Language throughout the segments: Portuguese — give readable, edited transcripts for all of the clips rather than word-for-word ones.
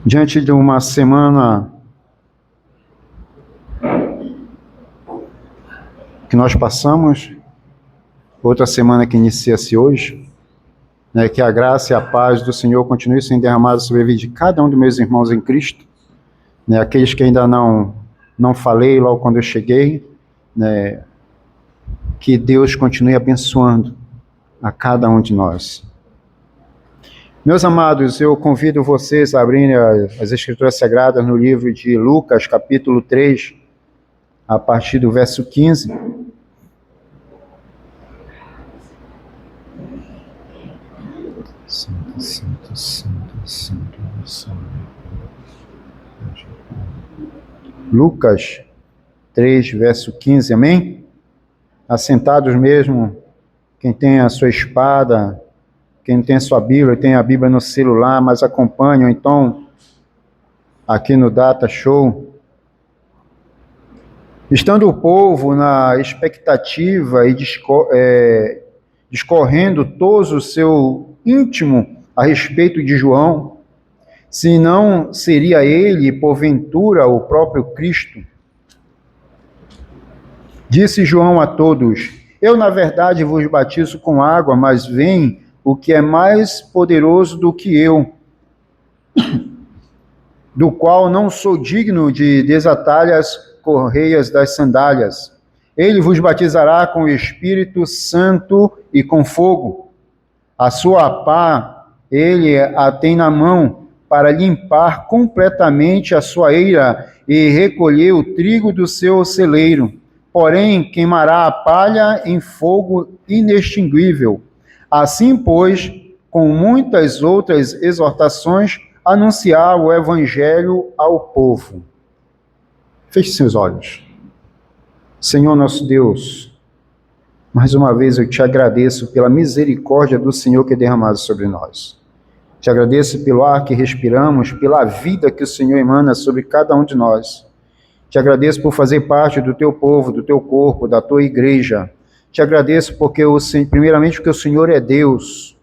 Diante de uma semana que nós passamos, outra semana que inicia-se hoje, que a graça e a paz do Senhor continue sendo derramadas sobre a vida de cada um dos meus irmãos em Cristo, aqueles que ainda não falei logo quando eu cheguei, que Deus continue abençoando a cada um de nós. Meus amados, eu convido vocês a abrirem as Escrituras Sagradas no livro de Lucas, capítulo 3, a partir do verso 15. Lucas 3, verso 15, amém? Assentados mesmo, quem tem a sua espada, quem tem a sua Bíblia, tem a Bíblia no celular, mas acompanham, então, aqui no Data Show. Estando o povo na expectativa e discorrendo todo o seu íntimo a respeito de João, se não seria ele, porventura, o próprio Cristo, disse João a todos: eu, na verdade, vos batizo com água, mas vem o que é mais poderoso do que eu, do qual não sou digno de desatar as correias das sandálias. Ele vos batizará com o Espírito Santo e com fogo. A sua pá ele a tem na mão para limpar completamente a sua eira e recolher o trigo do seu celeiro. Porém, queimará a palha em fogo inextinguível. Assim, pois, com muitas outras exortações, anunciar o Evangelho ao povo. Feche seus olhos. Senhor nosso Deus, mais uma vez eu te agradeço pela misericórdia do Senhor que é derramada sobre nós. Te agradeço pelo ar que respiramos, pela vida que o Senhor emana sobre cada um de nós. Te agradeço por fazer parte do teu povo, do teu corpo, da tua igreja. Te agradeço primeiramente porque o Senhor é Deus.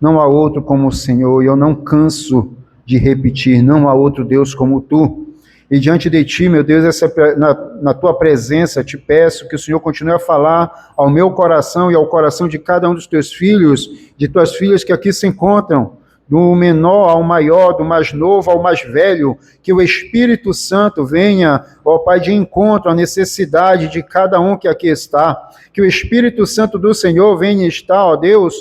Não há outro como o Senhor, e eu não canso de repetir, não há outro Deus como tu. E diante de ti, meu Deus, na tua presença, te peço que o Senhor continue a falar ao meu coração e ao coração de cada um dos teus filhos, de tuas filhas que aqui se encontram, do menor ao maior, do mais novo ao mais velho, que o Espírito Santo venha, ó Pai, de encontro à necessidade de cada um que aqui está, que o Espírito Santo do Senhor venha estar, ó Deus,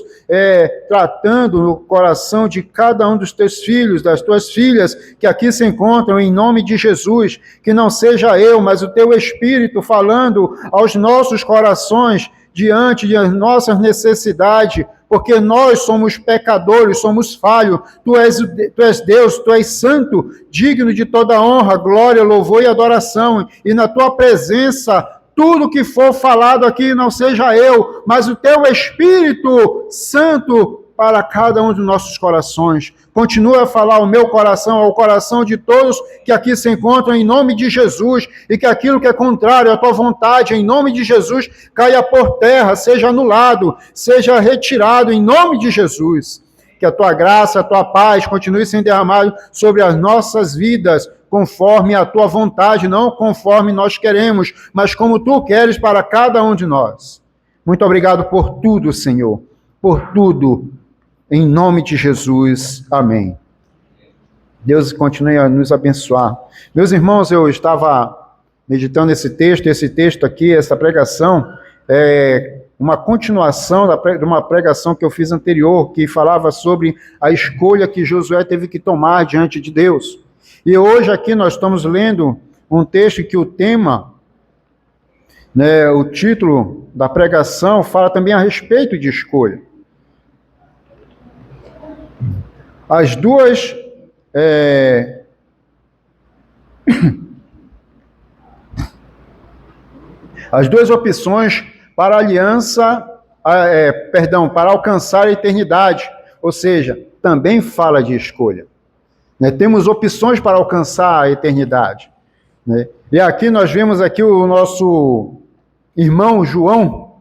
tratando no coração de cada um dos teus filhos, das tuas filhas, que aqui se encontram, em nome de Jesus, que não seja eu, mas o teu Espírito falando aos nossos corações, diante de nossas necessidades, porque nós somos pecadores, somos falhos, tu és Deus, tu és santo, digno de toda honra, glória, louvor e adoração, e na tua presença, tudo que for falado aqui não seja eu, mas o teu Espírito Santo para cada um dos nossos corações. Continua a falar ao meu coração, ao coração de todos que aqui se encontram, em nome de Jesus, e que aquilo que é contrário à tua vontade, em nome de Jesus, caia por terra, seja anulado, seja retirado, em nome de Jesus. Que a tua graça, a tua paz continue sendo derramada sobre as nossas vidas, conforme a tua vontade, não conforme nós queremos, mas como tu queres para cada um de nós. Muito obrigado por tudo, Senhor, por tudo. Em nome de Jesus, amém. Deus continue a nos abençoar. Meus irmãos, eu estava meditando esse texto aqui, essa pregação, uma continuação de uma pregação que eu fiz anterior, que falava sobre a escolha que Josué teve que tomar diante de Deus. E hoje aqui nós estamos lendo um texto que o tema, o título da pregação, fala também a respeito de escolha. As duas opções para a aliança, para alcançar a eternidade, ou seja, também fala de escolha. Temos opções para alcançar a eternidade. E aqui nós vemos aqui o nosso irmão João,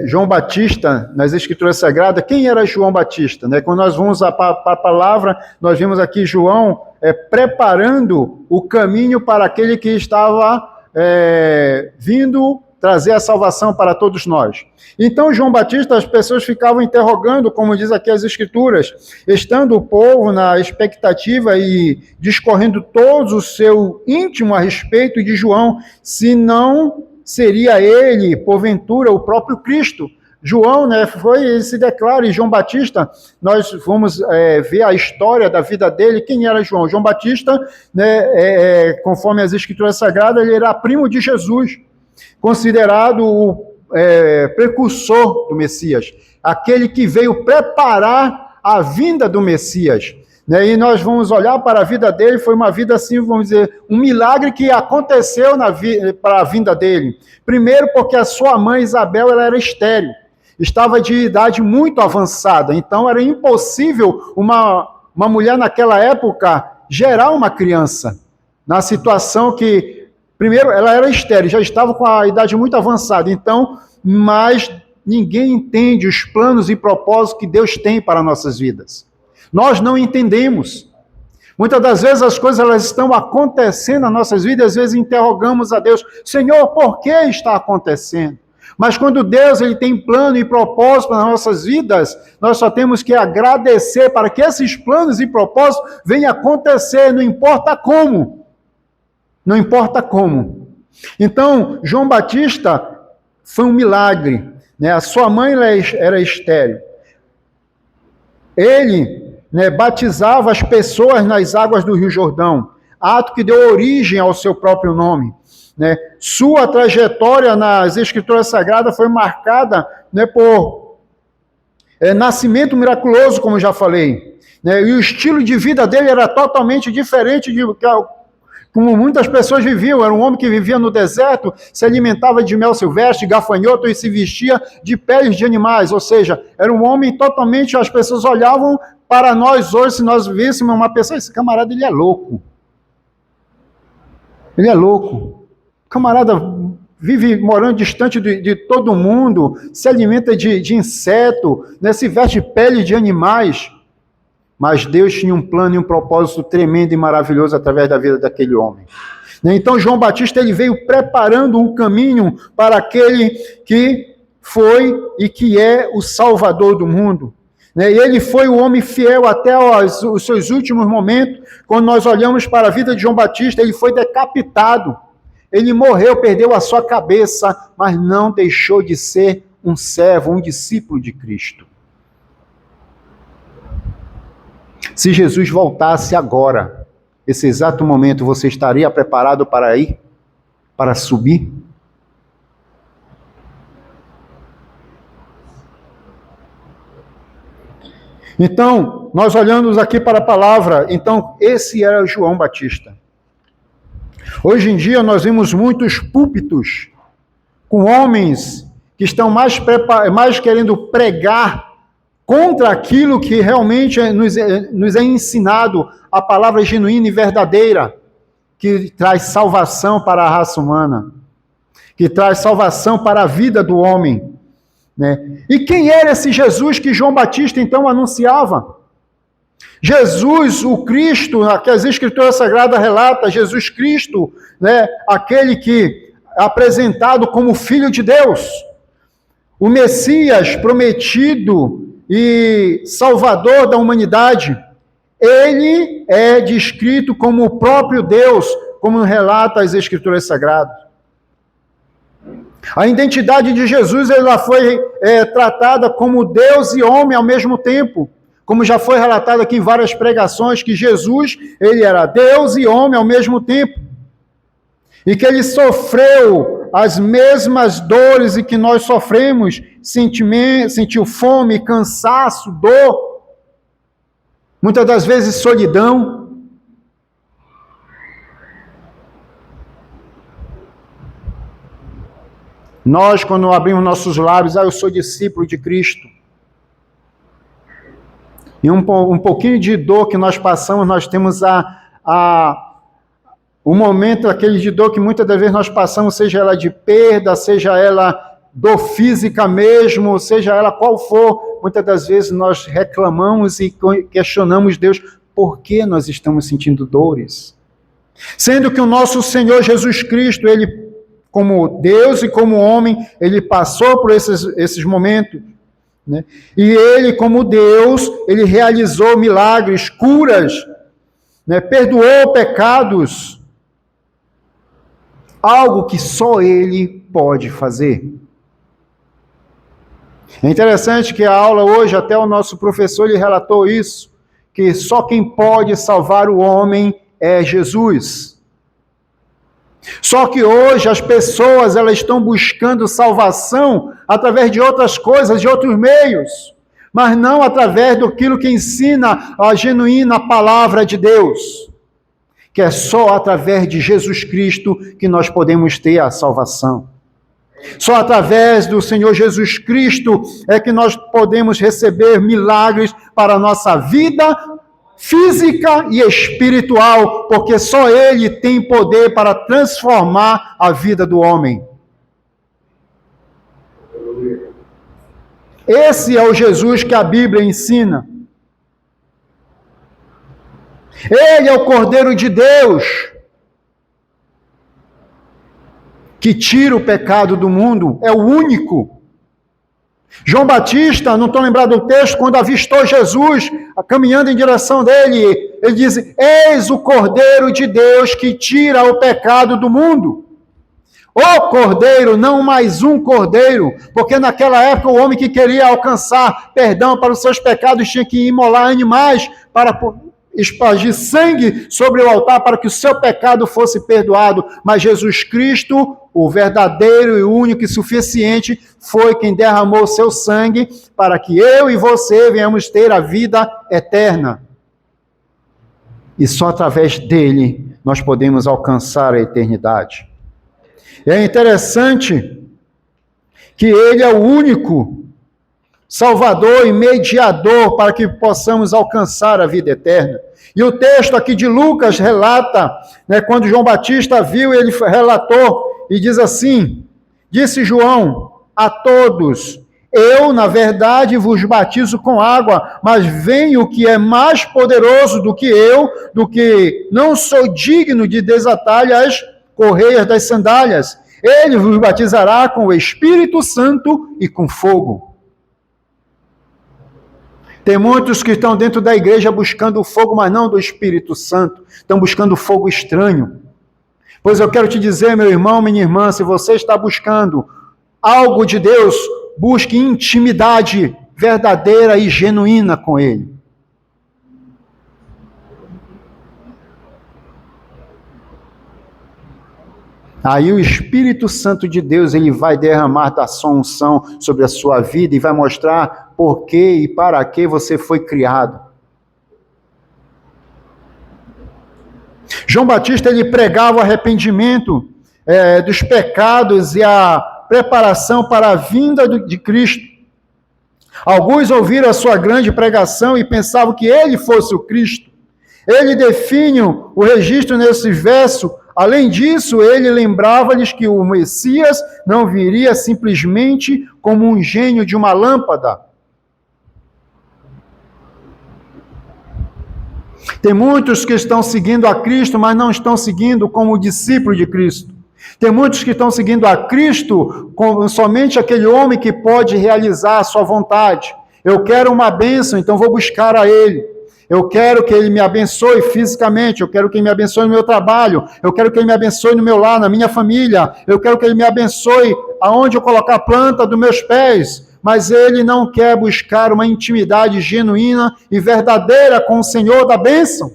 João Batista, nas Escrituras Sagradas, quem era João Batista? Né? Quando nós vamos para a palavra, nós vemos aqui João preparando o caminho para aquele que estava vindo trazer a salvação para todos nós. Então, João Batista, as pessoas ficavam interrogando, como diz aqui as Escrituras, estando o povo na expectativa e discorrendo todo o seu íntimo a respeito de João, se não seria ele, porventura, o próprio Cristo. João, né, ele se declara, e João Batista, nós vamos ver a história da vida dele. Quem era João? João Batista, né, conforme as Escrituras Sagradas, ele era primo de Jesus, considerado o precursor do Messias, aquele que veio preparar a vinda do Messias. Né? E nós vamos olhar para a vida dele, foi uma vida assim, vamos dizer, um milagre que aconteceu para a vinda dele. Primeiro porque a sua mãe Isabel ela era estéril, estava de idade muito avançada, então era impossível uma mulher naquela época gerar uma criança, na situação que, primeiro, ela era estéril, já estava com a idade muito avançada, então, mas ninguém entende os planos e propósitos que Deus tem para nossas vidas. Nós não entendemos. Muitas das vezes as coisas elas estão acontecendo nas nossas vidas, às vezes interrogamos a Deus, Senhor, por que está acontecendo? Mas quando Deus ele tem plano e propósito nas nossas vidas, nós só temos que agradecer para que esses planos e propósitos venham acontecer, não importa como. Não importa como. Então, João Batista foi um milagre. Né? A sua mãe era estéril. Ele, né, batizava as pessoas nas águas do Rio Jordão, ato que deu origem ao seu próprio nome. Né? Sua trajetória nas Escrituras Sagradas foi marcada, né, por nascimento miraculoso, como já falei. Né? E o estilo de vida dele era totalmente diferente de como muitas pessoas viviam. Era um homem que vivia no deserto, se alimentava de mel silvestre, gafanhoto e se vestia de peles de animais. Ou seja, era um homem totalmente... As pessoas olhavam para nós hoje, se nós víssemos uma pessoa, esse camarada, ele é louco. Ele é louco. O camarada vive morando distante de todo mundo, se alimenta de inseto, né, se veste de pele de animais. Mas Deus tinha um plano e um propósito tremendo e maravilhoso através da vida daquele homem. Então João Batista ele veio preparando um caminho para aquele que foi e que é o Salvador do mundo. E ele foi o homem fiel até os seus últimos momentos. Quando nós olhamos para a vida de João Batista, ele foi decapitado. Ele morreu, perdeu a sua cabeça, mas não deixou de ser um servo, um discípulo de Cristo. Se Jesus voltasse agora, esse exato momento, você estaria preparado para ir? Para subir? Então, nós olhamos aqui para a palavra, então, esse era João Batista. Hoje em dia, nós vemos muitos púlpitos com homens que estão mais querendo pregar contra aquilo que realmente nos é ensinado, a palavra genuína e verdadeira, que traz salvação para a raça humana, que traz salvação para a vida do homem. Né? E quem era esse Jesus que João Batista então anunciava? Jesus, o Cristo, que as Escrituras Sagradas relatam, Jesus Cristo, né? Aquele que é apresentado como Filho de Deus, o Messias prometido e Salvador da humanidade. Ele é descrito como o próprio Deus, como relata as Escrituras Sagradas. A identidade de Jesus ela foi tratada como Deus e homem ao mesmo tempo, como já foi relatado aqui em várias pregações, que Jesus ele era Deus e homem ao mesmo tempo, e que ele sofreu as mesmas dores e que nós sofremos, sentiu fome, cansaço, dor, muitas das vezes solidão. Nós, quando abrimos nossos lábios, eu sou discípulo de Cristo. E um pouquinho de dor que nós passamos, nós temos o momento, aquele de dor que muitas das vezes nós passamos, seja ela de perda, seja ela dor física mesmo, seja ela qual for, muitas das vezes nós reclamamos e questionamos Deus, por que nós estamos sentindo dores? Sendo que o nosso Senhor Jesus Cristo, Ele como Deus e como homem, Ele passou por esses momentos, né? E Ele como Deus, Ele realizou milagres, curas, né? Perdoou pecados, algo que só Ele pode fazer. É interessante que a aula hoje, até o nosso professor ele relatou isso, que só quem pode salvar o homem é Jesus. Só que hoje as pessoas elas estão buscando salvação através de outras coisas, de outros meios, mas não através daquilo que ensina a genuína palavra de Deus, que é só através de Jesus Cristo que nós podemos ter a salvação. Só através do Senhor Jesus Cristo é que nós podemos receber milagres para a nossa vida física e espiritual, porque só Ele tem poder para transformar a vida do homem. Esse é o Jesus que a Bíblia ensina. Ele é o Cordeiro de Deus, que tira o pecado do mundo, é o único. João Batista, não estou lembrado do texto, quando avistou Jesus caminhando em direção dele, ele diz, eis o Cordeiro de Deus que tira o pecado do mundo. O Cordeiro, não mais um Cordeiro, porque naquela época o homem que queria alcançar perdão para os seus pecados tinha que imolar animais para espargir sangue sobre o altar para que o seu pecado fosse perdoado, mas Jesus Cristo, o verdadeiro e único e suficiente, foi quem derramou seu sangue para que eu e você venhamos ter a vida eterna. E só através dele nós podemos alcançar a eternidade. É interessante que ele é o único Salvador e mediador para que possamos alcançar a vida eterna. E o texto aqui de Lucas relata, né, quando João Batista viu, ele relatou e diz assim, disse João a todos, eu, na verdade, vos batizo com água, mas vem o que é mais poderoso do que eu, do que não sou digno de desatar as correias das sandálias. Ele vos batizará com o Espírito Santo e com fogo. Tem muitos que estão dentro da igreja buscando o fogo, mas não do Espírito Santo. Estão buscando fogo estranho. Pois eu quero te dizer, meu irmão, minha irmã, se você está buscando algo de Deus, busque intimidade verdadeira e genuína com Ele. Aí o Espírito Santo de Deus, ele vai derramar da sua unção sobre a sua vida e vai mostrar por que e para que você foi criado. João Batista, ele pregava o arrependimento dos pecados e a preparação para a vinda de Cristo. Alguns ouviram a sua grande pregação e pensavam que ele fosse o Cristo. Ele define o registro nesse verso. Além disso, ele lembrava-lhes que o Messias não viria simplesmente como um gênio de uma lâmpada. Tem muitos que estão seguindo a Cristo, mas não estão seguindo como discípulo de Cristo. Tem muitos que estão seguindo a Cristo como somente aquele homem que pode realizar a sua vontade. Eu quero uma bênção, então vou buscar a Ele. Eu quero que Ele me abençoe fisicamente, eu quero que Ele me abençoe no meu trabalho, eu quero que Ele me abençoe no meu lar, na minha família, eu quero que Ele me abençoe aonde eu colocar a planta dos meus pés, mas ele não quer buscar uma intimidade genuína e verdadeira com o Senhor da bênção.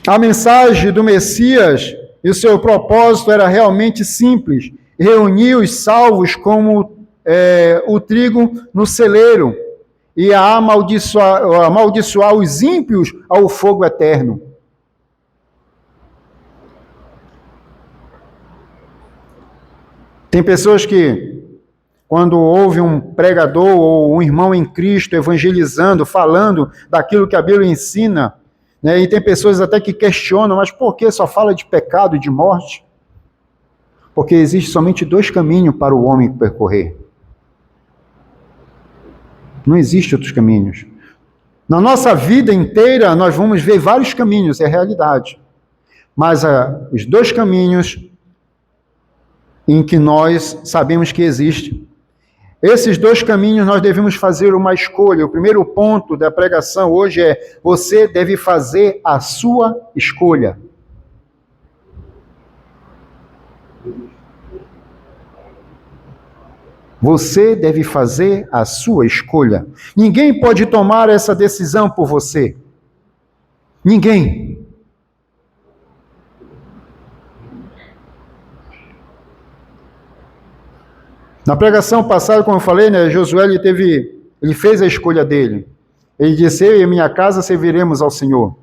A mensagem do Messias e o seu propósito era realmente simples, reunir os salvos como o trigo no celeiro e a amaldiçoar os ímpios ao fogo eterno. Tem pessoas que, quando ouve um pregador ou um irmão em Cristo evangelizando, falando daquilo que a Bíblia ensina, né? E tem pessoas até que questionam, mas por que só fala de pecado e de morte? Porque existe somente 2 caminhos para o homem percorrer. Não existe outros caminhos. Na nossa vida inteira, nós vamos ver vários caminhos, é a realidade. Mas os 2 caminhos em que nós sabemos que existe. Esses 2 caminhos nós devemos fazer uma escolha. O primeiro ponto da pregação hoje é: você deve fazer a sua escolha. Você deve fazer a sua escolha. Ninguém pode tomar essa decisão por você. Ninguém. Na pregação passada, como eu falei, né, Josué ele fez a escolha dele. Ele disse: eu e minha casa serviremos ao Senhor.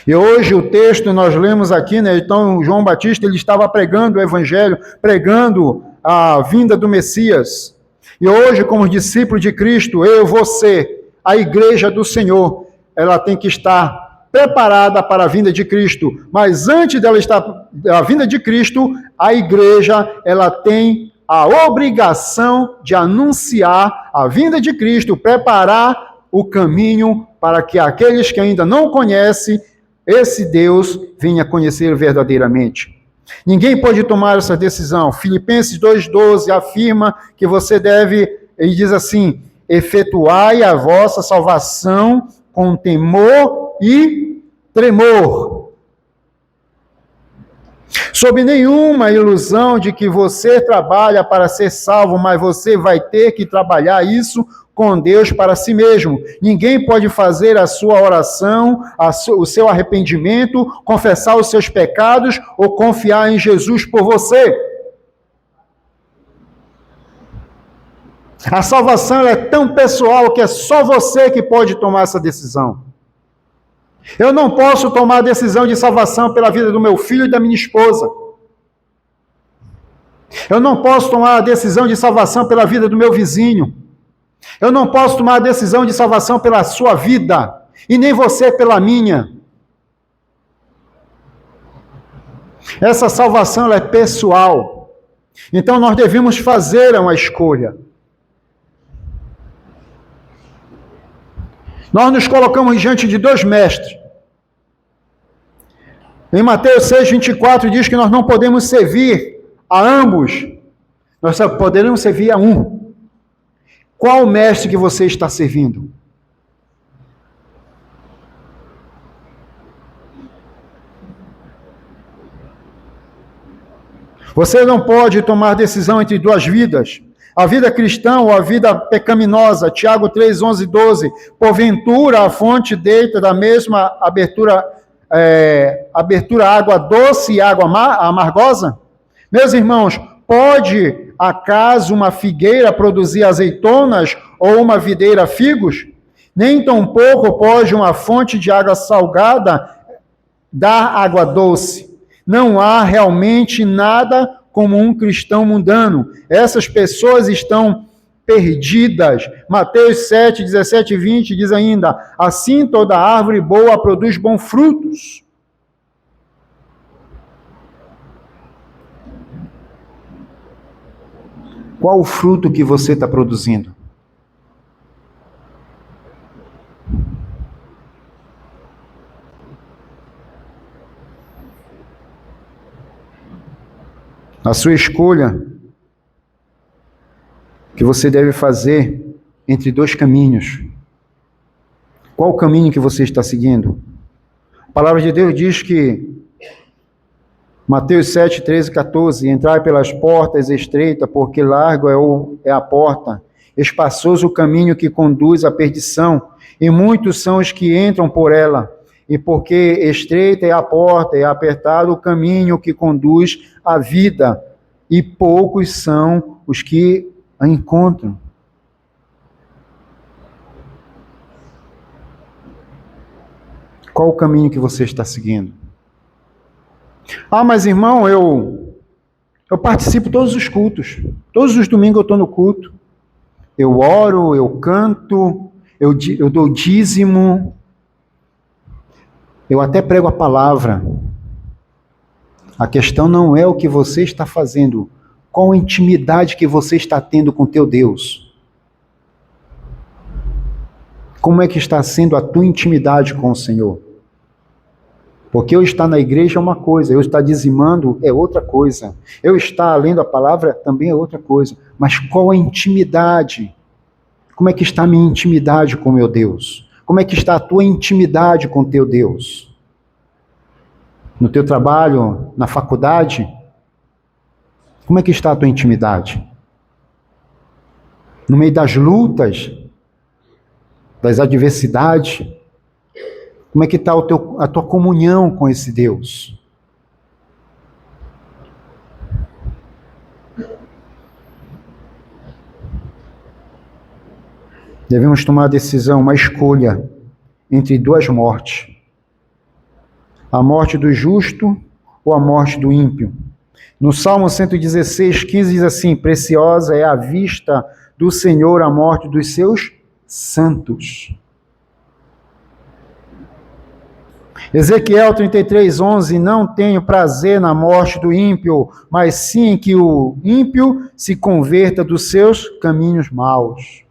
E hoje o texto nós lemos aqui, né, então João Batista ele estava pregando o evangelho, pregando a vinda do Messias. E hoje, como discípulo de Cristo, eu, você, a igreja do Senhor, ela tem que estar preparada para a vinda de Cristo. Mas antes dela estar a vinda de Cristo, a igreja ela tem a obrigação de anunciar a vinda de Cristo, preparar o caminho para que aqueles que ainda não conhecem esse Deus venha conhecer verdadeiramente. Ninguém pode tomar essa decisão. Filipenses 2,12 afirma que você deve, ele diz assim: efetuai a vossa salvação com temor e tremor. Sob nenhuma ilusão de que você trabalha para ser salvo, mas você vai ter que trabalhar isso com Deus para si mesmo. Ninguém pode fazer a sua oração, o seu arrependimento, confessar os seus pecados ou confiar em Jesus por você. A salvação é tão pessoal que é só você que pode tomar essa decisão. Eu não posso tomar a decisão de salvação pela vida do meu filho e da minha esposa. Eu não posso tomar a decisão de salvação pela vida do meu vizinho. Eu não posso tomar a decisão de salvação pela sua vida, e nem você pela minha. Essa salvação ela é pessoal. Então nós devemos fazer uma escolha. Nós nos colocamos diante de 2 mestres. Em Mateus 6,24 diz que nós não podemos servir a ambos. Nós só poderemos servir a um. Qual mestre que você está servindo? Você não pode tomar decisão entre 2 vidas. A vida cristã ou a vida pecaminosa. Tiago 3, 11 e 12. Porventura a fonte deita da mesma abertura água doce e água amargosa? Meus irmãos, pode acaso uma figueira produzir azeitonas ou uma videira figos? Nem tampouco pode uma fonte de água salgada dar água doce. Não há realmente nada como um cristão mundano. Essas pessoas estão perdidas. Mateus 7, 17 e 20 diz ainda: assim toda árvore boa produz bons frutos. Qual o fruto que você está produzindo? A sua escolha que você deve fazer entre 2 caminhos. Qual o caminho que você está seguindo? A palavra de Deus diz que Mateus 7, 13 e 14, entrai pelas portas estreitas, porque largo é a porta, espaçoso o caminho que conduz à perdição, e muitos são os que entram por ela. E porque estreita é a porta, e apertado o caminho que conduz à vida, e poucos são os que a encontram. Qual o caminho que você está seguindo? Ah, mas irmão, eu participo todos os cultos. Todos os domingos eu estou no culto. Eu oro, eu canto, eu dou dízimo. Eu até prego a palavra. A questão não é o que você está fazendo, qual a intimidade que você está tendo com teu Deus. Como é que está sendo a tua intimidade com o Senhor? Porque eu estar na igreja é uma coisa, eu estar dizimando é outra coisa. Eu estar lendo a palavra também é outra coisa. Mas qual a intimidade? Como é que está a minha intimidade com meu Deus? Como é que está a tua intimidade com teu Deus? No teu trabalho, na faculdade? Como é que está a tua intimidade? No meio das lutas, das adversidades? Como é que está a tua comunhão com esse Deus? Devemos tomar a decisão, uma escolha entre duas mortes. A morte do justo ou a morte do ímpio. No Salmo 116, 15 diz assim: preciosa é a vista do Senhor a morte dos seus santos. Ezequiel 33, 11, não tenho prazer na morte do ímpio, mas sim que o ímpio se converta dos seus caminhos maus.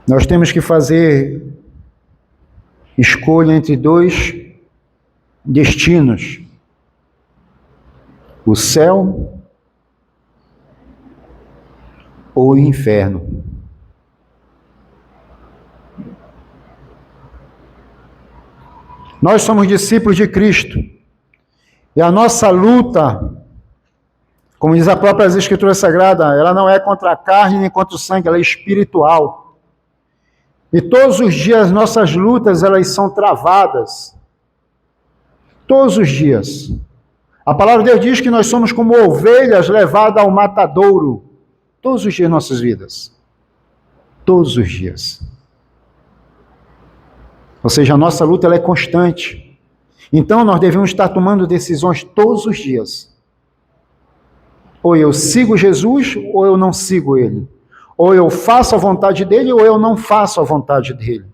Nós temos que fazer escolha entre dois destinos: o céu ou o inferno. Nós somos discípulos de Cristo e a nossa luta, como diz a própria Escritura Sagrada, ela não é contra a carne nem contra o sangue, ela é espiritual. E todos os dias nossas lutas, elas são travadas. Todos os dias. A palavra de Deus diz que nós somos como ovelhas levadas ao matadouro. Todos os dias de nossas vidas. Todos os dias. Ou seja, a nossa luta ela é constante. Então nós devemos estar tomando decisões todos os dias. Ou eu sigo Jesus, ou eu não sigo Ele. Ou eu faço a vontade dele, ou eu não faço a vontade dele.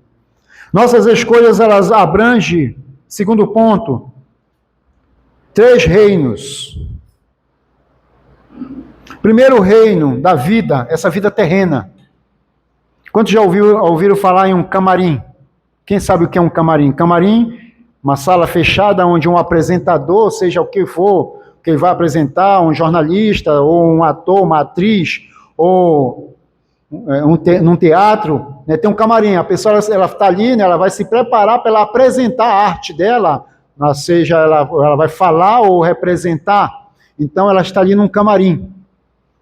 Nossas escolhas, elas abrangem, segundo ponto, 3 reinos. Primeiro reino da vida, essa vida terrena. Quantos já ouviram falar em um camarim? Quem sabe o que é um camarim? Camarim, uma sala fechada onde um apresentador, seja o que for, que ele vai apresentar, um jornalista, ou um ator, uma atriz, ou num teatro, né, tem um camarim, a pessoa ela está ali, né, ela vai se preparar para ela apresentar a arte dela, seja ela vai falar ou representar, então ela está ali num camarim,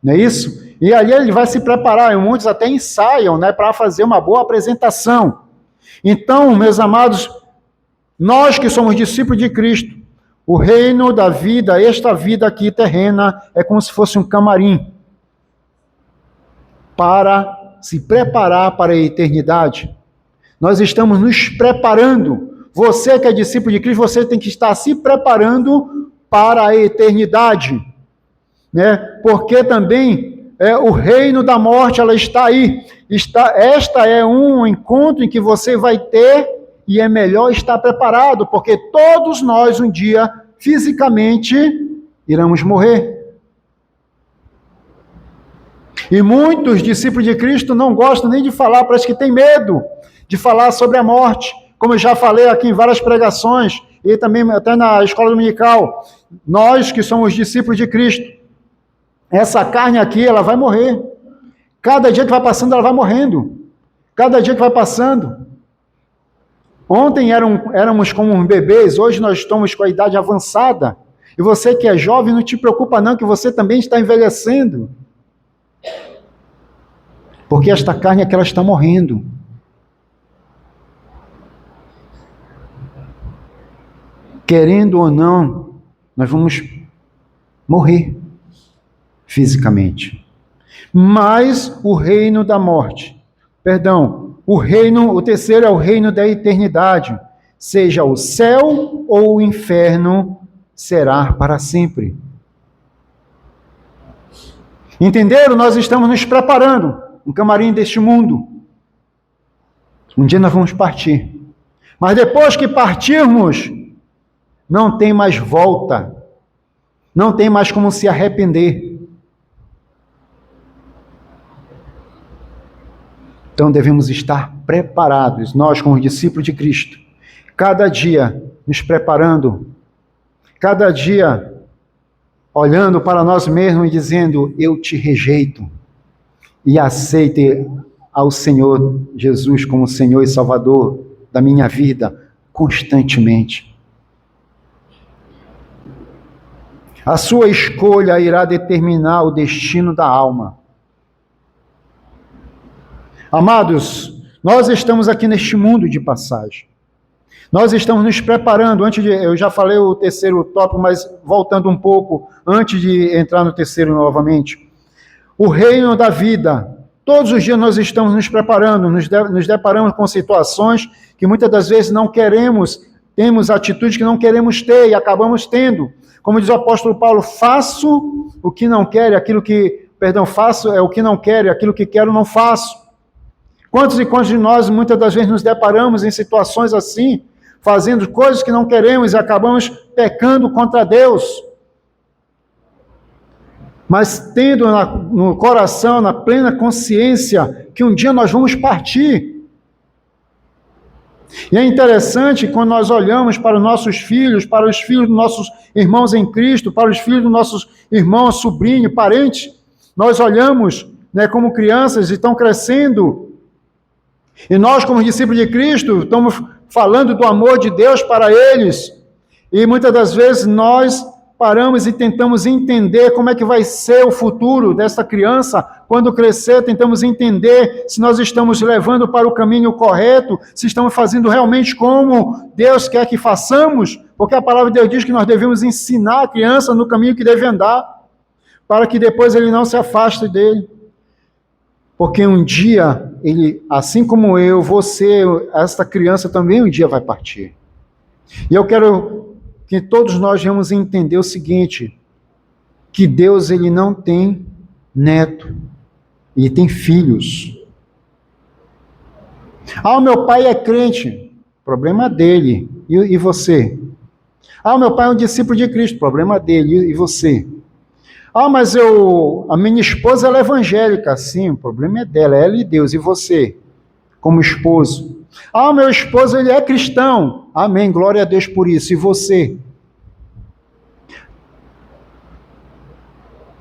não é isso? E ali ele vai se preparar, e muitos até ensaiam, né, para fazer uma boa apresentação. Então, meus amados, nós que somos discípulos de Cristo, o reino da vida, esta vida aqui terrena, é como se fosse um camarim, para se preparar para a eternidade. Nós estamos nos preparando. Você que é discípulo de Cristo, você tem que estar se preparando para a eternidade, né? Porque também o reino da morte, ela está aí. Esta é um encontro em que você vai ter e é melhor estar preparado, porque todos nós um dia, fisicamente, iremos morrer. E muitos discípulos de Cristo não gostam nem de falar, parece que tem medo de falar sobre a morte, como eu já falei aqui em várias pregações, e também até na escola dominical. Nós que somos discípulos de Cristo, essa carne aqui, ela vai morrer. Cada dia que vai passando, ela vai morrendo. Cada dia que vai passando. Ontem éramos como bebês, hoje nós estamos com a idade avançada. E você que é jovem, não te preocupa não, que você também está envelhecendo. Porque esta carne é que ela está morrendo. Querendo ou não, nós vamos morrer fisicamente. Mas o reino da morte, o terceiro é o reino da eternidade, seja o céu ou o inferno, será para sempre. Entenderam? Nós estamos nos preparando no camarim deste mundo. Um dia nós vamos partir. Mas depois que partirmos, não tem mais volta. Não tem mais como se arrepender. Então devemos estar preparados, nós como discípulos de Cristo, cada dia nos preparando, cada dia olhando para nós mesmos e dizendo: eu te rejeito, e aceite ao Senhor Jesus como Senhor e Salvador da minha vida constantemente. A sua escolha irá determinar o destino da alma. Amados, nós estamos aqui neste mundo de passagem. Nós estamos nos preparando, eu já falei o terceiro tópico, mas voltando um pouco, antes de entrar no terceiro novamente. O reino da vida. Todos os dias nós estamos nos preparando, nos deparamos com situações que muitas das vezes não queremos, temos atitudes que não queremos ter e acabamos tendo. Como diz o apóstolo Paulo, faço o que não quero, faço o que não quero, aquilo que quero não faço. Quantos e quantos de nós, muitas das vezes, nos deparamos em situações assim, fazendo coisas que não queremos e acabamos pecando contra Deus. Mas tendo no coração, na plena consciência, que um dia nós vamos partir. E é interessante quando nós olhamos para os nossos filhos, para os filhos dos nossos irmãos em Cristo, para os filhos dos nossos irmãos, sobrinhos, parentes, nós olhamos, como crianças e estão crescendo. E nós, como discípulos de Cristo, estamos falando do amor de Deus para eles. E muitas das vezes nós paramos e tentamos entender como é que vai ser o futuro dessa criança. Quando crescer, tentamos entender se nós estamos levando para o caminho correto, se estamos fazendo realmente como Deus quer que façamos, porque a palavra de Deus diz que nós devemos ensinar a criança no caminho que deve andar, para que depois ele não se afaste dele. Porque um dia, assim como eu, você, esta criança também um dia vai partir. E eu quero que todos nós venhamos entender o seguinte, que Deus ele não tem neto, ele tem filhos. O meu pai é crente, problema dele, e você? O meu pai é um discípulo de Cristo, problema dele, e você? Mas a minha esposa ela é evangélica. Sim, o problema é dela, ela e Deus. E você, como esposo? Meu esposo ele é cristão. Amém, glória a Deus por isso. E você?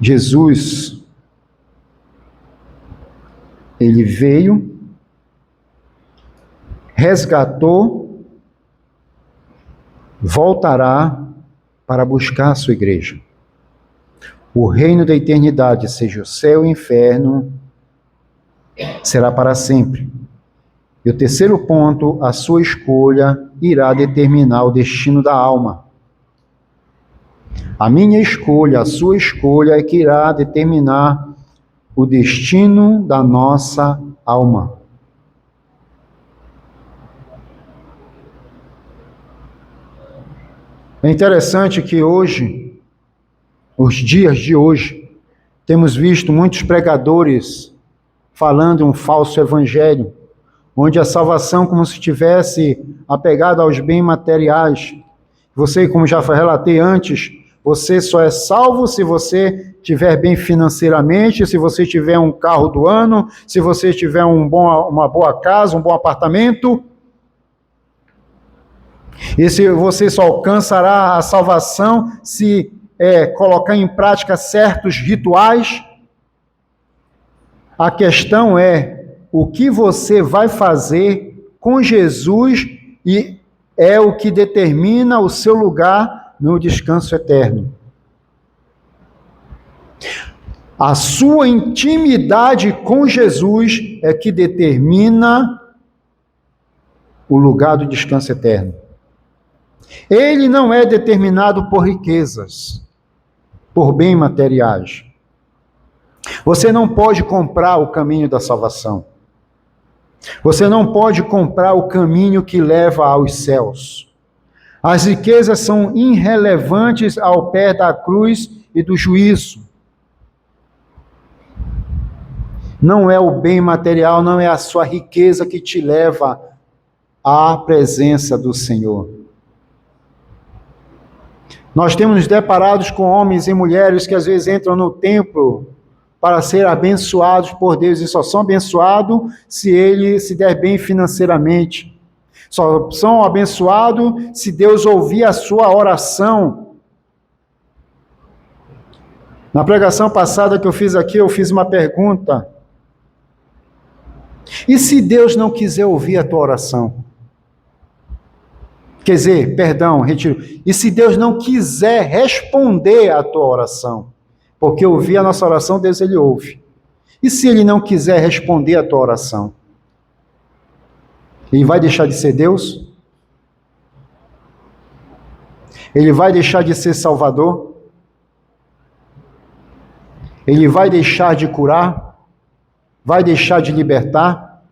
Jesus, ele veio, resgatou, voltará para buscar a sua igreja. O reino da eternidade, seja o céu e o inferno, será para sempre. E o terceiro ponto, a sua escolha irá determinar o destino da alma. A minha escolha, a sua escolha é que irá determinar o destino da nossa alma. É interessante que hoje, os dias de hoje, temos visto muitos pregadores falando um falso evangelho, onde a salvação como se estivesse apegada aos bens materiais. Você, como já relatei antes, você só é salvo se você estiver bem financeiramente, se você tiver um carro do ano, se você tiver uma boa casa, um bom apartamento. E se você só alcançará a salvação se colocar em prática certos rituais. A questão é o que você vai fazer com Jesus e é o que determina o seu lugar no descanso eterno. A sua intimidade com Jesus é que determina o lugar do descanso eterno. Ele não é determinado por riquezas, por bens materiais. Você não pode comprar o caminho da salvação. Você não pode comprar o caminho que leva aos céus. As riquezas são irrelevantes ao pé da cruz e do juízo. Não é o bem material, não é a sua riqueza que te leva à presença do Senhor. Nós temos nos deparados com homens e mulheres que às vezes entram no templo para ser abençoados por Deus, e só são abençoados se ele se der bem financeiramente. Só são abençoados se Deus ouvir a sua oração. Na pregação passada que eu fiz aqui, eu fiz uma pergunta. E se Deus não quiser ouvir a tua oração? Quer dizer, perdão, retiro. E se Deus não quiser responder à tua oração? Porque ouvir a nossa oração, Deus ele ouve. E se ele não quiser responder à tua oração? Ele vai deixar de ser Deus? Ele vai deixar de ser Salvador? Ele vai deixar de curar? Vai deixar de libertar?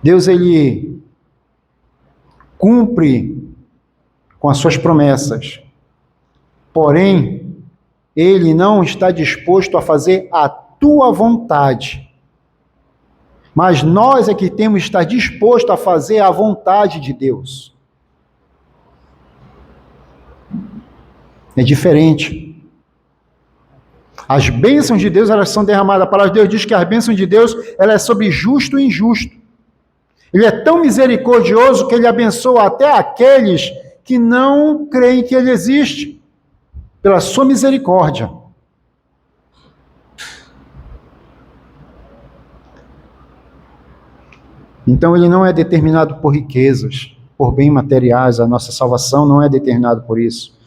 Deus, ele cumpre com as suas promessas. Porém, ele não está disposto a fazer a tua vontade. Mas nós é que temos que estar dispostos a fazer a vontade de Deus. É diferente. As bênçãos de Deus, elas são derramadas. A palavra de Deus diz que as bênçãos de Deus, ela é sobre justo e injusto. Ele é tão misericordioso que ele abençoa até aqueles que não creem que ele existe, pela sua misericórdia. Então ele não é determinado por riquezas, por bens materiais, a nossa salvação não é determinada por isso.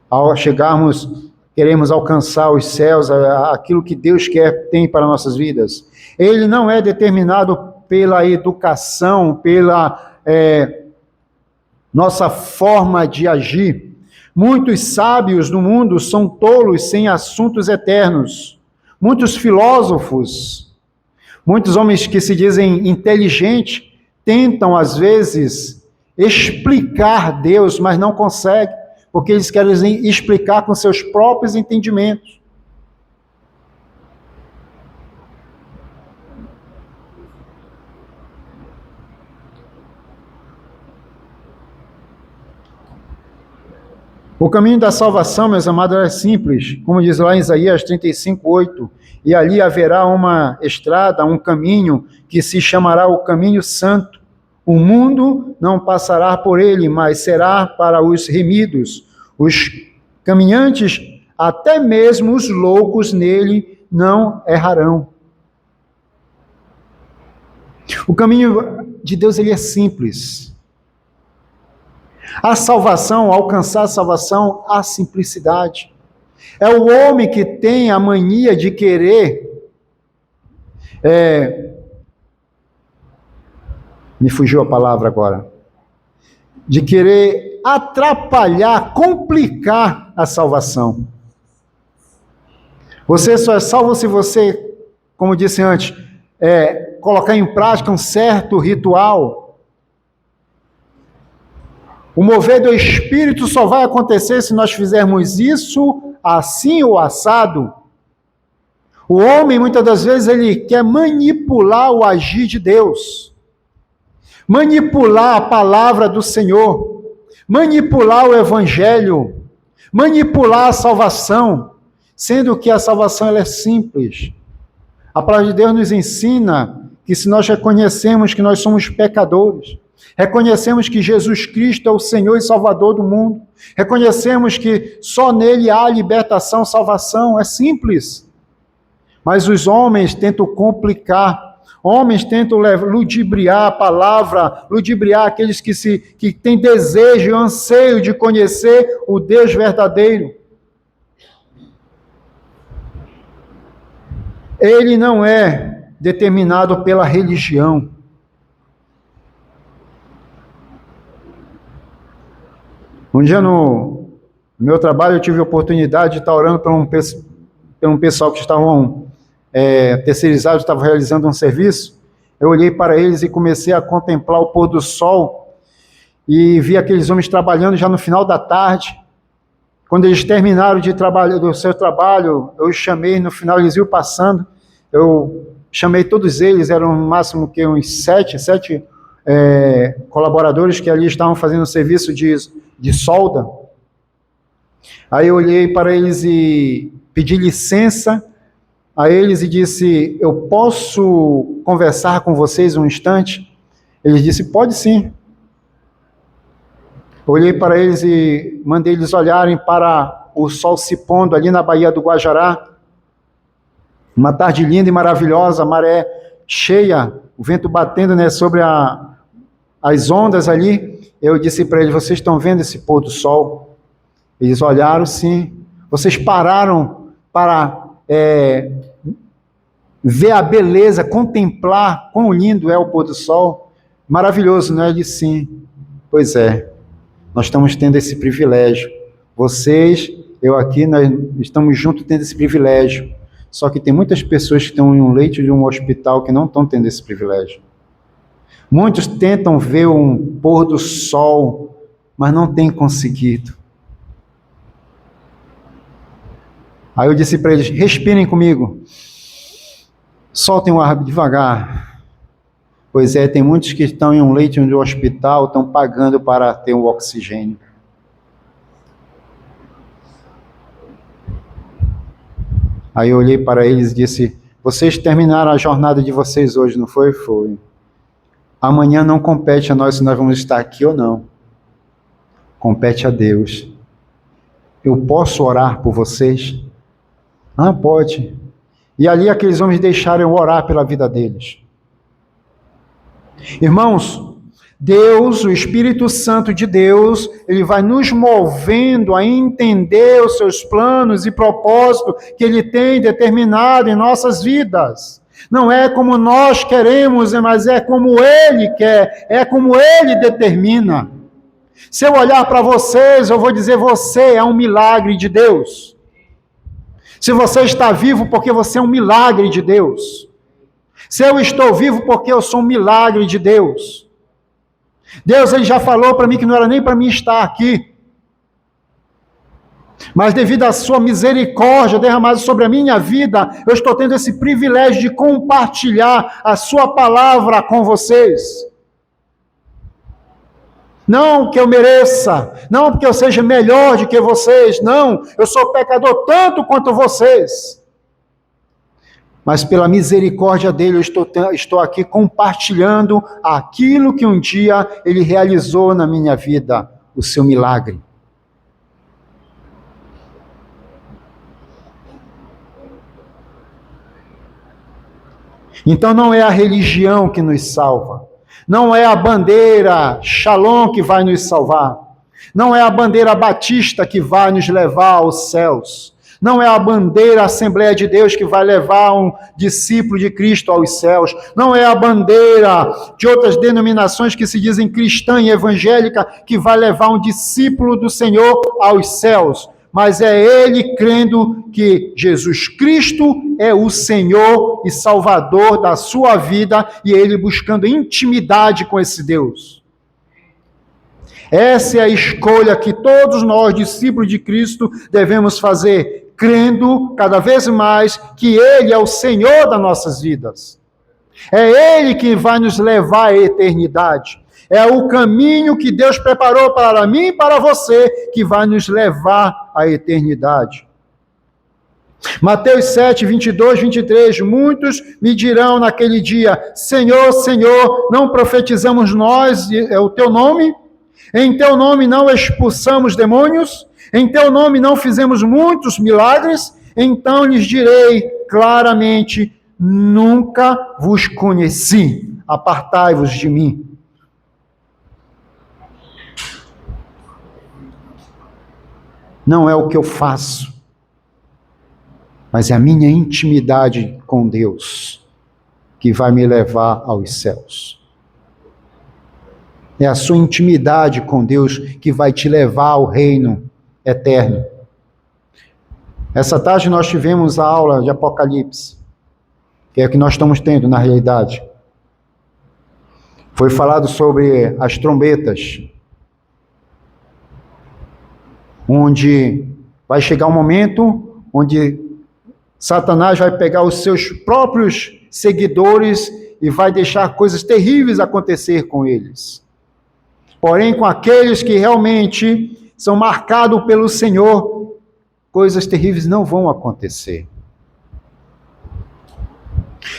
Ao chegarmos, queremos alcançar os céus, aquilo que Deus tem para nossas vidas. Ele não é determinado pela educação, pela nossa forma de agir. Muitos sábios no mundo são tolos sem assuntos eternos. Muitos filósofos, muitos homens que se dizem inteligentes, tentam às vezes explicar Deus, mas não conseguem, porque eles querem explicar com seus próprios entendimentos. O caminho da salvação, meus amados, é simples, como diz lá em Isaías 35:8, e ali haverá uma estrada, um caminho, que se chamará o caminho santo. O mundo não passará por ele, mas será para os remidos. Os caminhantes, até mesmo os loucos nele, não errarão. O caminho de Deus, ele é simples. A salvação, alcançar a salvação, a simplicidade. É o homem que tem a mania de querer, me fugiu a palavra agora, de querer atrapalhar, complicar a salvação. Você só é salvo se você, como disse antes, colocar em prática um certo ritual. O mover do Espírito só vai acontecer se nós fizermos isso assim ou assado. O homem, muitas das vezes, ele quer manipular o agir de Deus, manipular a palavra do Senhor, manipular o Evangelho, manipular a salvação, sendo que a salvação ela é simples. A palavra de Deus nos ensina que se nós reconhecemos que nós somos pecadores, reconhecemos que Jesus Cristo é o Senhor e Salvador do mundo, reconhecemos que só nele há libertação, salvação, é simples. Mas os homens tentam complicar, homens tentam ludibriar a palavra, ludibriar aqueles que têm desejo e anseio de conhecer o Deus verdadeiro. Ele não é determinado pela religião. Um dia no meu trabalho eu tive a oportunidade de estar orando por um pessoal que estavam terceirizados, estavam realizando um serviço. Eu olhei para eles e comecei a contemplar o pôr do sol e vi aqueles homens trabalhando já no final da tarde. Quando eles terminaram do seu trabalho, eu os chamei, no final eles iam passando. Eu chamei todos eles, eram no máximo que uns sete colaboradores que ali estavam fazendo serviço de solda. Aí eu olhei para eles e pedi licença a eles e disse, eu posso conversar com vocês um instante? Eles disseram, pode sim. Olhei para eles e mandei eles olharem para o sol se pondo ali na Baía do Guajará. Uma tarde linda e maravilhosa, a maré cheia, o vento batendo, né, sobre as ondas ali. Eu disse para eles, vocês estão vendo esse pôr do sol? Eles olharam, sim. Vocês pararam para ver a beleza, contemplar quão lindo é o pôr do sol? Maravilhoso, não é? Ele sim. Pois é, nós estamos tendo esse privilégio. Vocês, eu aqui, nós estamos juntos tendo esse privilégio. Só que tem muitas pessoas que estão em um leito de um hospital que não estão tendo esse privilégio. Muitos tentam ver um pôr do sol, mas não têm conseguido. Aí eu disse para eles, respirem comigo. Soltem o ar devagar. Pois é, tem muitos que estão em um leito de um hospital, estão pagando para ter um oxigênio. Aí eu olhei para eles e disse, vocês terminaram a jornada de vocês hoje, não foi? Foi. Amanhã não compete a nós se nós vamos estar aqui ou não. Compete a Deus. Eu posso orar por vocês? Ah, pode. E ali aqueles homens deixaram eu orar pela vida deles. Irmãos, Deus, o Espírito Santo de Deus, ele vai nos movendo a entender os seus planos e propósitos que ele tem determinado em nossas vidas. Não é como nós queremos, mas é como ele quer, é como ele determina. Se eu olhar para vocês, eu vou dizer, você é um milagre de Deus. Se você está vivo, porque você é um milagre de Deus. Se eu estou vivo, porque eu sou um milagre de Deus. Deus, ele já falou para mim que não era nem para mim estar aqui. Mas devido à sua misericórdia derramada sobre a minha vida, eu estou tendo esse privilégio de compartilhar a sua palavra com vocês. Não que eu mereça, não porque eu seja melhor do que vocês, não, eu sou pecador tanto quanto vocês. Mas pela misericórdia dele, eu estou aqui compartilhando aquilo que um dia ele realizou na minha vida, o seu milagre. Então não é a religião que nos salva, não é a bandeira Shalom que vai nos salvar, não é a bandeira batista que vai nos levar aos céus, não é a bandeira Assembleia de Deus que vai levar um discípulo de Cristo aos céus, não é a bandeira de outras denominações que se dizem cristã e evangélica que vai levar um discípulo do Senhor aos céus, mas é ele crendo que Jesus Cristo é o Senhor e Salvador da sua vida e ele buscando intimidade com esse Deus. Essa é a escolha que todos nós, discípulos de Cristo, devemos fazer, crendo cada vez mais que ele é o Senhor das nossas vidas. É ele que vai nos levar à eternidade. É o caminho que Deus preparou para mim e para você que vai nos levar à eternidade. Mateus 7, 22, 23, muitos me dirão naquele dia, Senhor, Senhor, não profetizamos nós, é o teu nome? Em teu nome não expulsamos demônios? Em teu nome não fizemos muitos milagres? Então lhes direi claramente, nunca vos conheci, apartai-vos de mim. Não é o que eu faço, mas é a minha intimidade com Deus que vai me levar aos céus. É a sua intimidade com Deus que vai te levar ao reino eterno. Essa tarde nós tivemos a aula de Apocalipse, que é o que nós estamos tendo na realidade. Foi falado sobre as trombetas, onde vai chegar um momento onde Satanás vai pegar os seus próprios seguidores e vai deixar coisas terríveis acontecer com eles. Porém, com aqueles que realmente são marcados pelo Senhor, coisas terríveis não vão acontecer.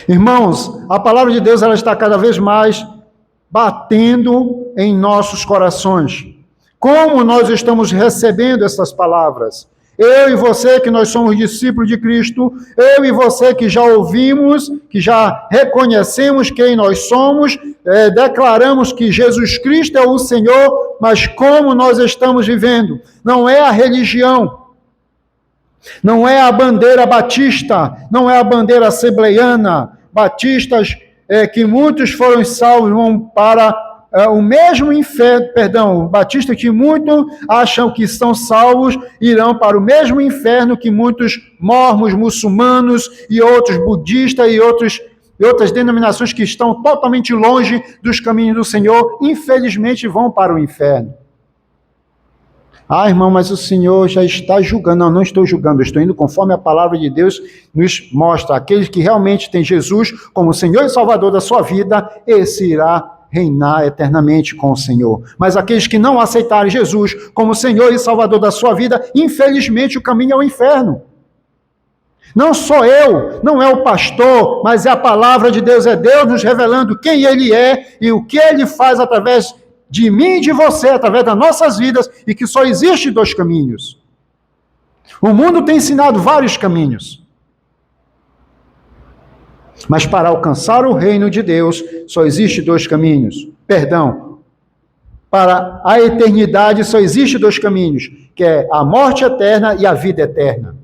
Irmãos, a palavra de Deus ela está cada vez mais batendo em nossos corações. Como nós estamos recebendo essas palavras? Eu e você que nós somos discípulos de Cristo, eu e você que já ouvimos, que já reconhecemos quem nós somos, declaramos que Jesus Cristo é o Senhor, mas como nós estamos vivendo? Não é a religião, não é a bandeira batista, não é a bandeira assembleiana, batistas que muitos foram salvos, vão para o mesmo inferno, batistas que muitos acham que estão salvos, irão para o mesmo inferno que muitos mormons, muçulmanos e outros budistas e outras denominações que estão totalmente longe dos caminhos do Senhor, infelizmente vão para o inferno. Ah, irmão, mas o Senhor já está julgando. Não, não estou julgando, estou indo conforme a palavra de Deus nos mostra. Aqueles que realmente têm Jesus como Senhor e Salvador da sua vida, esse irá reinar eternamente com o Senhor. Mas aqueles que não aceitarem Jesus como Senhor e Salvador da sua vida, infelizmente o caminho é o inferno. Não sou eu, não é o pastor, mas é a palavra de Deus, é Deus nos revelando quem Ele é e o que Ele faz através de mim e de você, através das nossas vidas, e que só existe dois caminhos. O mundo tem ensinado vários caminhos. Mas para alcançar o reino de Deus, só existe dois caminhos. Perdão. Para a eternidade, só existe dois caminhos, que é a morte eterna e a vida eterna.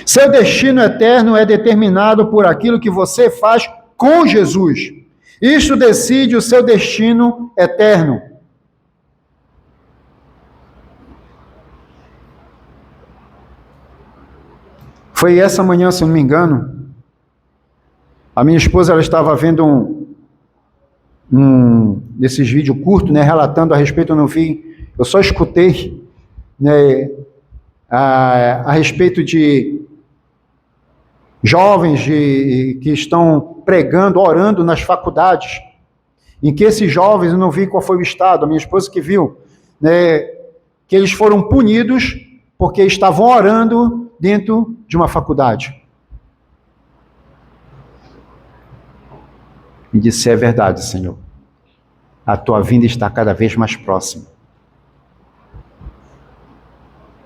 Seu destino eterno é determinado por aquilo que você faz com Jesus. Isto decide o seu destino eterno. Foi essa manhã, se não me engano, a minha esposa ela estava vendo desses vídeos curtos, né, relatando a respeito, eu não vi, eu só escutei, né, a respeito de jovens que estão pregando, orando nas faculdades, em que esses jovens, eu não vi qual foi o estado, a minha esposa que viu, né, que eles foram punidos porque estavam orando dentro de uma faculdade. E disse, é verdade, Senhor, a tua vinda está cada vez mais próxima.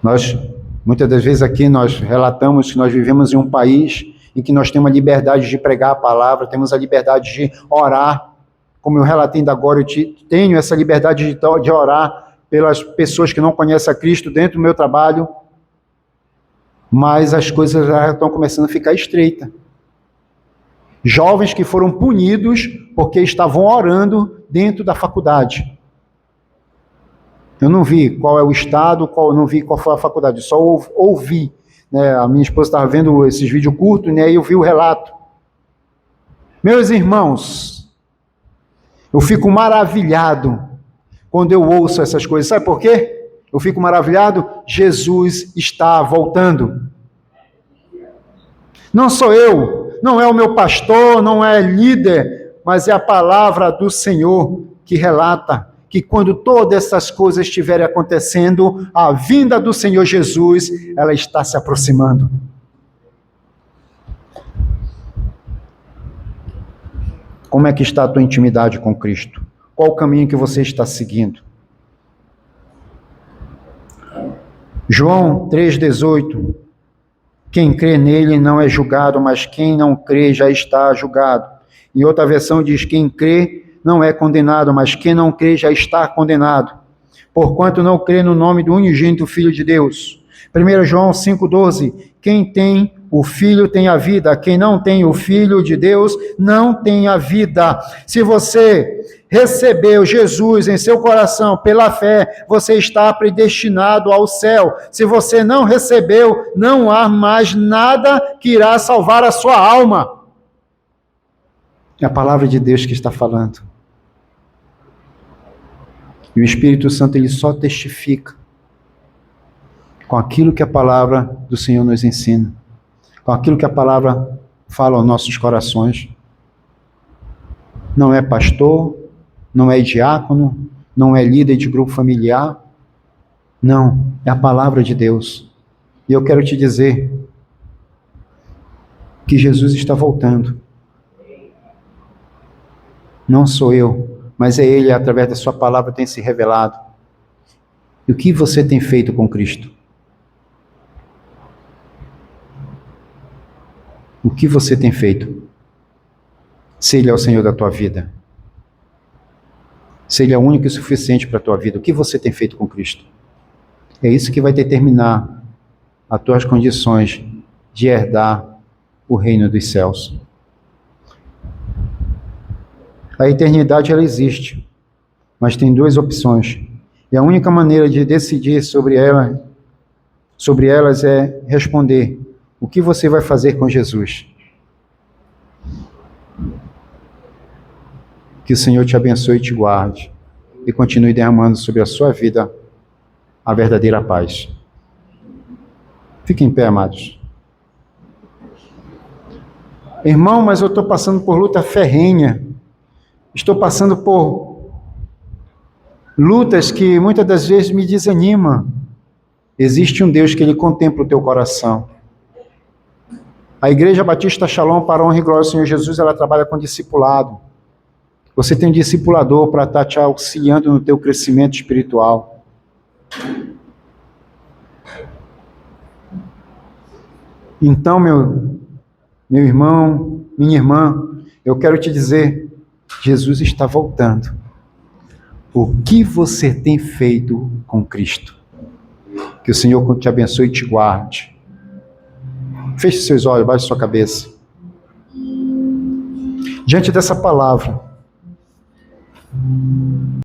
Nós, muitas das vezes aqui, nós relatamos que nós vivemos em um país em que nós temos a liberdade de pregar a palavra, temos a liberdade de orar, como eu relatei ainda agora, eu tenho essa liberdade de orar pelas pessoas que não conhecem a Cristo dentro do meu trabalho, mas as coisas já estão começando a ficar estreitas. Jovens que foram punidos porque estavam orando dentro da faculdade. Eu não vi qual é o estado, não vi qual foi a faculdade, só ouvi. Né? A minha esposa estava vendo esses vídeos curtos, né? E eu vi o relato. Meus irmãos, eu fico maravilhado quando eu ouço essas coisas. Sabe por quê? Eu fico maravilhado. Jesus está voltando. Não sou eu, não é o meu pastor, não é líder, mas é a palavra do Senhor que relata que quando todas essas coisas estiverem acontecendo, a vinda do Senhor Jesus, ela está se aproximando. Como é que está a tua intimidade com Cristo? Qual o caminho que você está seguindo? João 3,18. Quem crê nele não é julgado, mas quem não crê já está julgado. Em outra versão diz, quem crê não é condenado, mas quem não crê já está condenado, porquanto não crê no nome do unigênito Filho de Deus. 1 João 5,12, quem tem o Filho tem a vida, quem não tem o Filho de Deus não tem a vida. Se você recebeu Jesus em seu coração pela fé, você está predestinado ao céu. Se você não recebeu, não há mais nada que irá salvar a sua alma. É a palavra de Deus que está falando. E o Espírito Santo, ele só testifica. com aquilo que a palavra do Senhor nos ensina, com aquilo que a palavra fala aos nossos corações. Não é pastor, não é diácono, não é líder de grupo familiar. Não, é a palavra de Deus. E eu quero te dizer que Jesus está voltando. Não sou eu, mas é Ele, através da sua palavra, tem se revelado. E o que você tem feito com Cristo? O que você tem feito? Se Ele é o Senhor da tua vida. Se Ele é o único e suficiente para a tua vida. O que você tem feito com Cristo? É isso que vai determinar as tuas condições de herdar o reino dos céus. A eternidade, ela existe, mas tem duas opções. E a única maneira de decidir sobre elas é responder: o que você vai fazer com Jesus? Que o Senhor te abençoe e te guarde, e continue derramando sobre a sua vida a verdadeira paz. Fiquem em pé, amados. Irmão, mas eu estou passando por luta ferrenha. Estou passando por lutas que muitas das vezes me desanimam. Existe um Deus que Ele contempla o teu coração. A Igreja Batista Shalom, para a honra e glória do Senhor Jesus, ela trabalha com discipulado. Você tem um discipulador para estar te auxiliando no teu crescimento espiritual. Então, meu irmão, minha irmã, eu quero te dizer, Jesus está voltando. O que você tem feito com Cristo? Que o Senhor te abençoe e te guarde. Feche seus olhos, baixe sua cabeça. Diante dessa palavra,